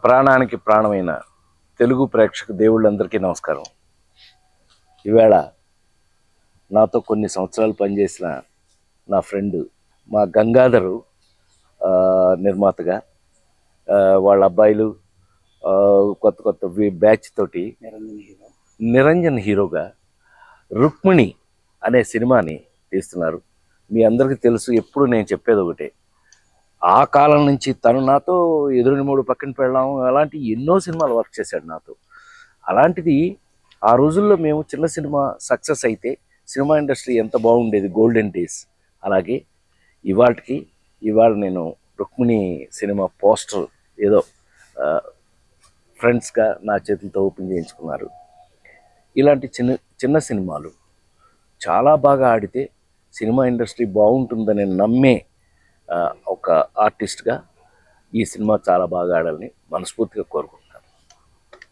ప్రాణానికి ప్రాణమైన తెలుగు ప్రేక్షక దేవుళ్ళందరికీ నమస్కారం. ఈవేళ నాతో కొన్ని సంవత్సరాలు పనిచేసిన నా ఫ్రెండ్ మా గంగాధరు నిర్మాతగా వాళ్ళ అబ్బాయిలు కొత్త కొత్త బ్యాచ్ తోటి నిరంజన్ హీరోగా రుక్మిణి అనే సినిమాని తీస్తున్నారు. మీ అందరికీ తెలుసు, ఎప్పుడు నేను చెప్పేది ఒకటే, ఆ కాలం నుంచి తను నాతో ఎదురుని మూడు పక్కన పెళ్ళాం అలాంటి ఎన్నో సినిమాలు వర్క్ చేశాడు నాతో. అలాంటిది ఆ రోజుల్లో మేము చిన్న సినిమా సక్సెస్ అయితే సినిమా ఇండస్ట్రీ ఎంత బాగుండేది, గోల్డెన్ డేస్. అలాగే ఇవాళ నేను రుక్మిణి సినిమా పోస్టర్ ఏదో ఫ్రెండ్స్గా నా చేతులతో ఓపెన్ చేయించుకున్నారు. ఇలాంటి చిన్న చిన్న సినిమాలు చాలా బాగా ఆడితే సినిమా ఇండస్ట్రీ బాగుంటుందని నమ్మే ఒక ఆర్టిస్ట్గా ఈ సినిమా చాలా బాగా ఆడాలని మనస్ఫూర్తిగా కోరుకుంటున్నాను.